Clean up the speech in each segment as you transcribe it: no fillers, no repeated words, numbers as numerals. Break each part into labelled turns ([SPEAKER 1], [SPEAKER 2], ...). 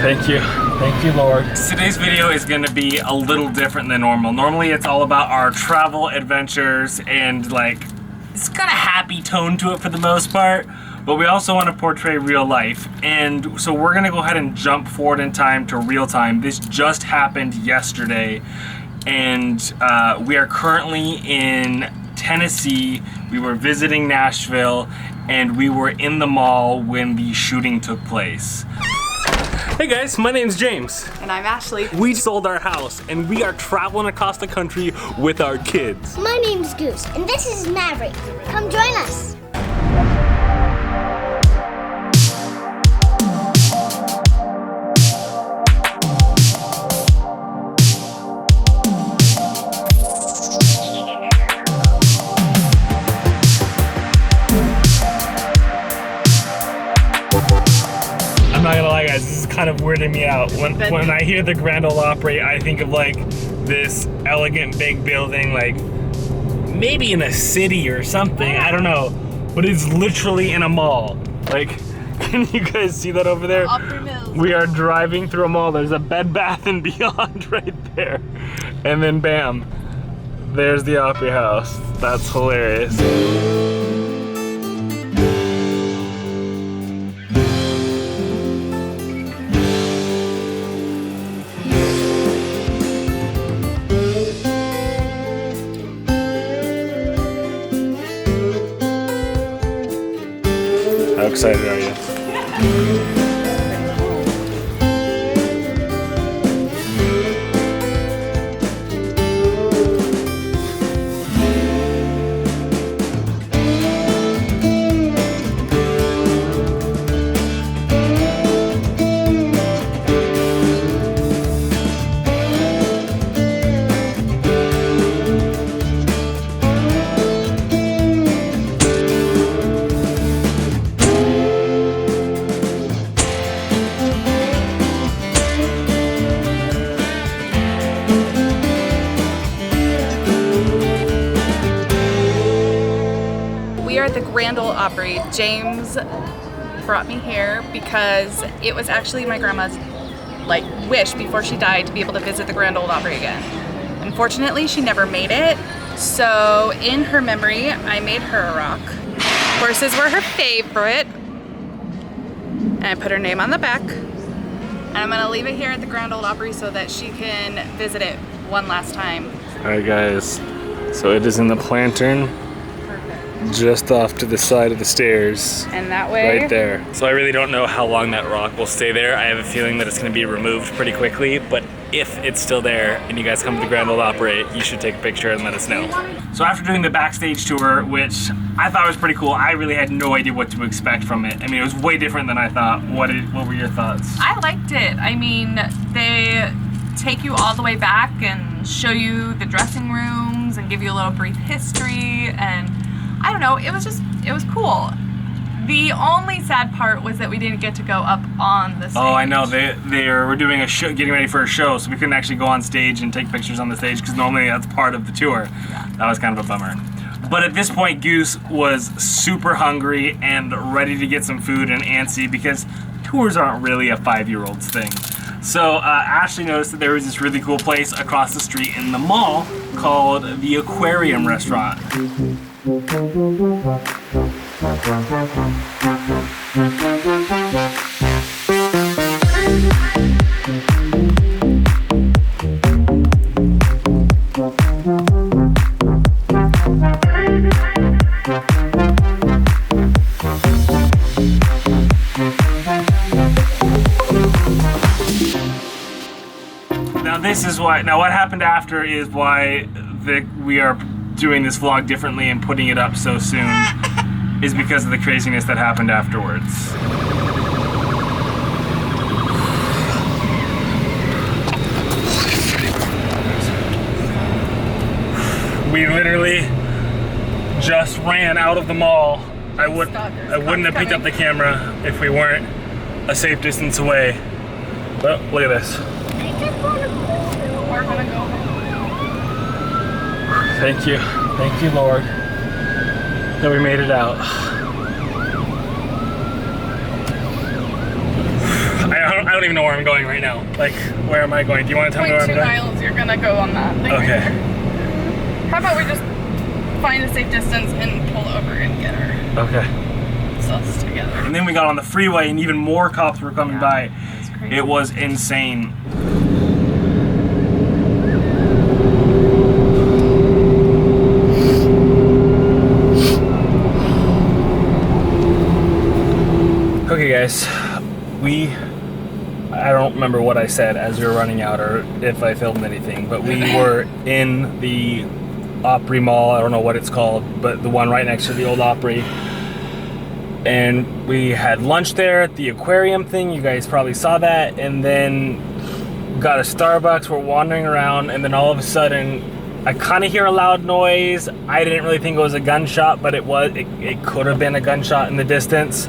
[SPEAKER 1] Thank you. Thank you, Lord. Today's video is gonna be a little different than normal. Normally it's all about our travel adventures and like, it's got a happy tone to it for the most part, but we also want to portray real life. And so we're gonna go ahead and jump forward in time to real time. This just happened yesterday, and we are currently in Tennessee. We were visiting Nashville, and we were in the mall when the shooting took place. Hey guys, my name's James.
[SPEAKER 2] And I'm Ashley.
[SPEAKER 1] We sold our house and we are traveling across the country with our kids.
[SPEAKER 3] My name's Goose and this is Maverick. Come join us.
[SPEAKER 1] I'm not gonna lie guys, this is kind of weirding me out. When I hear the Grand Ole Opry, I think of like this elegant big building, like maybe in a city or something, I don't know. But it's literally in a mall. Like, can you guys see that over there?
[SPEAKER 2] Opry Mills.
[SPEAKER 1] We are driving through a mall. There's a Bed Bath & Beyond right there. And then bam, there's the Opry House. That's hilarious. How excited are you?
[SPEAKER 2] We are at the Grand Ole Opry. James brought me here because it was actually my grandma's wish before she died to be able to visit the Grand Ole Opry again. Unfortunately, she never made it. So in her memory, I made her a rock. Horses were her favorite. And I put her name on the back. And I'm gonna leave it here at the Grand Ole Opry so that she can visit it one last time.
[SPEAKER 1] All right guys, so it is in the Plantern. Just off to the side of the stairs.
[SPEAKER 2] And that way?
[SPEAKER 1] Right there. So I really don't know how long that rock will stay there. I have a feeling that it's gonna be removed pretty quickly, but if it's still there and you guys come to the Grand Ole Opry, you should take a picture and let us know. So after doing the backstage tour, which I thought was pretty cool, I really had no idea what to expect from it. I mean, it was way different than I thought. What were your thoughts?
[SPEAKER 4] I liked it. I mean, they take you all the way back and show you the dressing rooms and give you a little brief history, and I don't know, it was cool. The only sad part was that we didn't get to go up on the stage.
[SPEAKER 1] Oh, I know. They were doing a show, getting ready for a show, so we couldn't actually go on stage and take pictures on the stage because normally that's part of the tour.
[SPEAKER 4] Yeah.
[SPEAKER 1] That was kind of a bummer. But at this point, Goose was super hungry and ready to get some food and antsy because tours aren't really a 5-year-old's thing. So Ashley noticed that there was this really cool place across the street in the mall called the Aquarium restaurant. Now what happened after is why we are doing this vlog differently and putting it up so soon is because of the craziness that happened afterwards. We literally just ran out of the mall. I wouldn't have picked up the camera if we weren't a safe distance away. But look at this.
[SPEAKER 4] We're gonna go home.
[SPEAKER 1] Thank you, Lord, that we made it out. I don't even know where I'm going right now. Like, where am I going? Do you want to tell me where I'm
[SPEAKER 2] 2
[SPEAKER 1] going?
[SPEAKER 2] miles, you're gonna go on that thing.
[SPEAKER 1] Okay.
[SPEAKER 2] Right there. How about we just find a safe distance and pull over and get our
[SPEAKER 1] Okay.
[SPEAKER 2] stuff together.
[SPEAKER 1] And then we got on the freeway and even more cops were coming by.
[SPEAKER 4] It's crazy.
[SPEAKER 1] It was insane. Okay guys, I don't remember what I said as we were running out or if I filmed anything, but we were in the Opry Mall, I don't know what it's called, but the one right next to the old Opry. And we had lunch there at the Aquarium thing, you guys probably saw that, and then got a Starbucks, we're wandering around, and then all of a sudden, I kind of hear a loud noise. I didn't really think it was a gunshot, but it could have been a gunshot in the distance.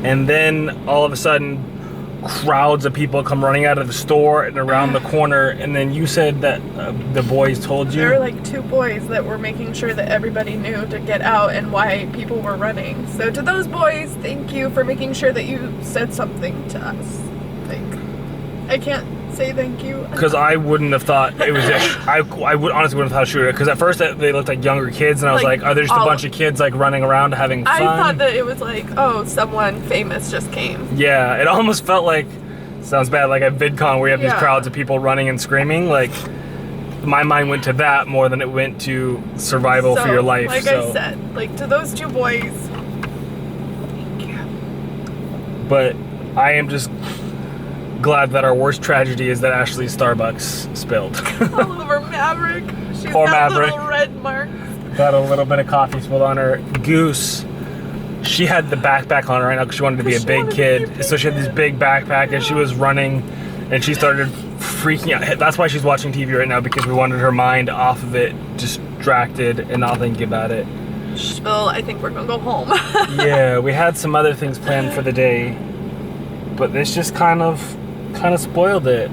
[SPEAKER 1] And then all of a sudden, crowds of people come running out of the store and around the corner. And then you said that the boys told you?
[SPEAKER 2] There were like 2 boys that were making sure that everybody knew to get out and why people were running. So to those boys, thank you for making sure that you said something to us. Like, I can't say thank you.
[SPEAKER 1] Because I wouldn't have thought it was. I would honestly wouldn't have thought a shooter. Because at first they looked like younger kids, and I was like, are there just a bunch of kids like running around having fun?
[SPEAKER 2] I thought that it was like, oh, someone famous just came.
[SPEAKER 1] Yeah, it almost felt like, sounds bad, like at VidCon where you have these crowds of people running and screaming. Like, my mind went to that more than it went to survival for your life.
[SPEAKER 2] Like I said, like to those 2 boys, thank you.
[SPEAKER 1] But I am just glad that our worst tragedy is that Ashley's Starbucks spilled.
[SPEAKER 2] All over Maverick. She's
[SPEAKER 1] Poor
[SPEAKER 2] got
[SPEAKER 1] Maverick.
[SPEAKER 2] little red marks.
[SPEAKER 1] Got a little bit of coffee spilled on her. Goose, she had the backpack on her right now because she wanted to be a big kid. So she had this big backpack and she was running and she started freaking out. That's why she's watching TV right now, because we wanted her mind off of it, distracted and not thinking about it.
[SPEAKER 2] Well, I think we're gonna go home.
[SPEAKER 1] Yeah, we had some other things planned for the day, but this just kind of spoiled it.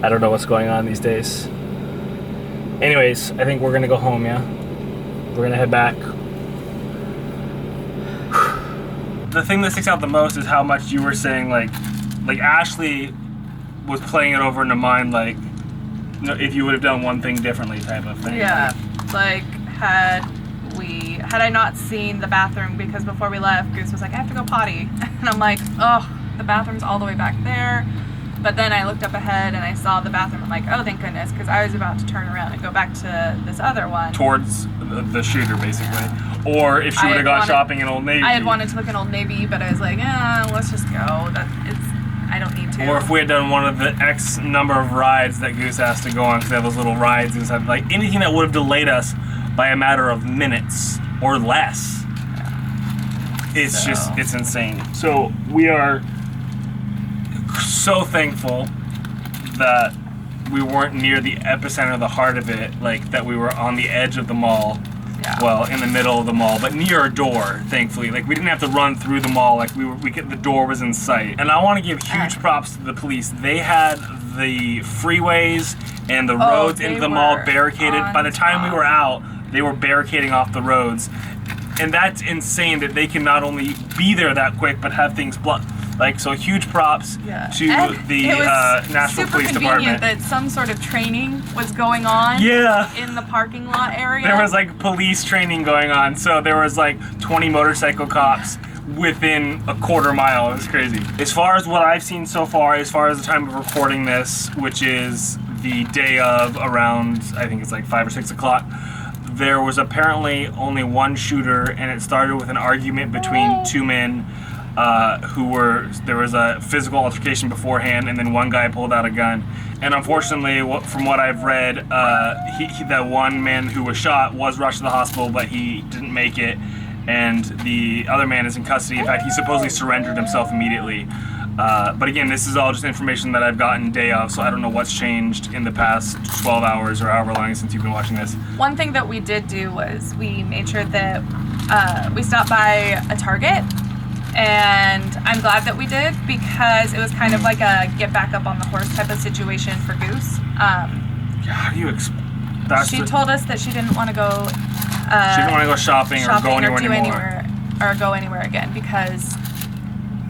[SPEAKER 1] I don't know what's going on these days. Anyways, I think we're gonna go home, yeah? We're gonna head back. The thing that sticks out the most is how much you were saying, like Ashley was playing it over in her mind, like, you know, if you would have done one thing differently type of thing.
[SPEAKER 4] Yeah, like had I not seen the bathroom, because before we left, Goose was like, I have to go potty. And I'm like, oh, the bathroom's all the way back there. But then I looked up ahead and I saw the bathroom. I'm like, oh, thank goodness, because I was about to turn around and go back to this other one.
[SPEAKER 1] Towards the shooter, basically. Or if she would have gone shopping in Old Navy.
[SPEAKER 4] I had wanted to look in Old Navy, but I was like, let's just go. I don't need to.
[SPEAKER 1] Or if we had done one of the X number of rides that Goose has to go on, because they have those little rides and stuff, like anything that would have delayed us by a matter of minutes or less. It's insane. So we are so thankful that we weren't near the epicenter, the heart of it, like that we were on the edge of the mall. Yeah. Well, in the middle of the mall, but near a door, thankfully. Like, we didn't have to run through the mall, like the door was in sight. And I want to give huge props to the police. They had the freeways and the roads into the mall barricaded. By the time we were out, they were barricading off the roads. And that's insane that they can not only be there that quick, but have things blocked. Like, so huge props to the Nashville Police Department.
[SPEAKER 4] Super convenient that some sort of training was going on in the parking lot area.
[SPEAKER 1] There was like police training going on. So there was like 20 motorcycle cops within a quarter mile. It was crazy. As far as what I've seen so far, as far as the time of recording this, which is the day of around, I think it's like 5 or 6 o'clock, there was apparently only one shooter, and it started with an argument between 2 men. There was a physical altercation beforehand, and then one guy pulled out a gun. And unfortunately, from what I've read, that one man who was shot was rushed to the hospital, but he didn't make it. And the other man is in custody. In fact, he supposedly surrendered himself immediately. But again, this is all just information that I've gotten day of, so I don't know what's changed in the past 12 hours or however long since you've been watching this.
[SPEAKER 4] One thing that we did do was we made sure that we stopped by a Target. And I'm glad that we did, because it was kind of like a get back up on the horse type of situation for Goose.
[SPEAKER 1] How do you
[SPEAKER 4] She told us that she didn't want to go.
[SPEAKER 1] She didn't want to go shopping or go anywhere anymore.
[SPEAKER 4] Or go anywhere again, because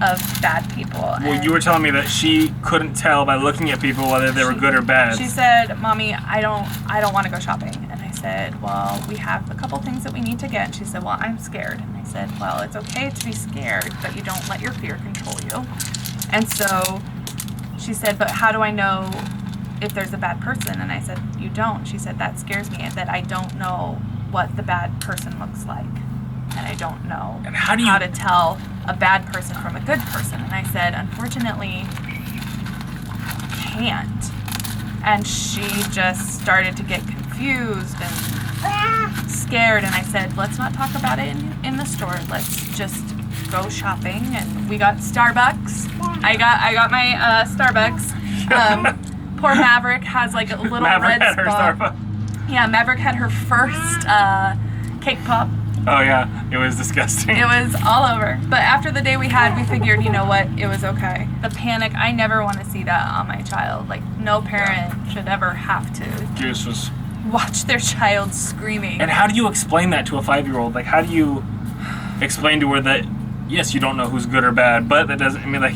[SPEAKER 4] of bad people.
[SPEAKER 1] Well,
[SPEAKER 4] And
[SPEAKER 1] you were telling me that she couldn't tell by looking at people whether they were good or bad.
[SPEAKER 4] She said, "Mommy, I don't want to go shopping." And I said, "Well, we have a couple things that we need to get." And she said, "Well, I'm scared." And I said, "Well, it's okay to be scared, but you don't let your fear control you." And so she said, "But how do I know if there's a bad person?" And I said, "You don't." She said, "That scares me, that I don't know what the bad person looks like. And I don't know
[SPEAKER 1] And how
[SPEAKER 4] to tell a bad person from a good person." And I said, "Unfortunately, can't." And she just started to get confused and scared. And I said, "Let's not talk about it in the store. Let's just go shopping." And we got Starbucks. I got my Starbucks. Poor Maverick has like a little
[SPEAKER 1] Maverick
[SPEAKER 4] red
[SPEAKER 1] had her
[SPEAKER 4] spot.
[SPEAKER 1] Starbucks.
[SPEAKER 4] Yeah, Maverick had her first cake pop.
[SPEAKER 1] Oh yeah, it was disgusting.
[SPEAKER 4] It was all over. But after the day we had, we figured, you know what, it was okay. The panic, I never want to see that on my child. Like, no parent should ever have to
[SPEAKER 1] Juice was.
[SPEAKER 4] watch their child screaming.
[SPEAKER 1] And how do you explain that to a 5-year-old? Like, how do you explain to her that, yes, you don't know who's good or bad, but that doesn't, I mean, like,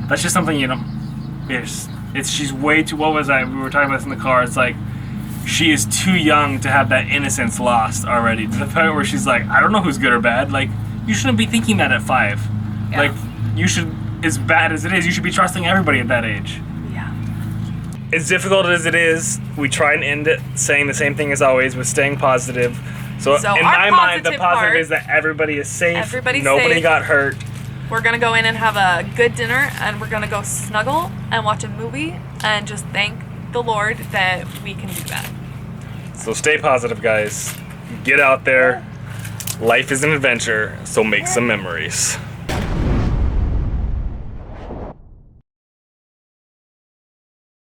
[SPEAKER 1] that's just something you don't, she's way too, what was I, we were talking about this in the car, it's like, she is too young to have that innocence lost already, to the point where she's like, I don't know who's good or bad. Like, you shouldn't be thinking that at 5.
[SPEAKER 4] Yeah.
[SPEAKER 1] Like, you should, as bad as it is, you should be trusting everybody at that age.
[SPEAKER 4] Yeah.
[SPEAKER 1] As difficult as it is, we try and end it saying the same thing as always, with staying positive. So in
[SPEAKER 4] our
[SPEAKER 1] my mind, the
[SPEAKER 4] positive
[SPEAKER 1] positive
[SPEAKER 4] part-
[SPEAKER 1] is that everybody is safe.
[SPEAKER 4] Everybody's
[SPEAKER 1] Nobody
[SPEAKER 4] safe.
[SPEAKER 1] got hurt.
[SPEAKER 4] We're gonna go in and have a good dinner, and we're gonna go snuggle and watch a movie and just thank the Lord that we can do that.
[SPEAKER 1] So stay positive, guys. Get out there. Life is an adventure, so make some memories.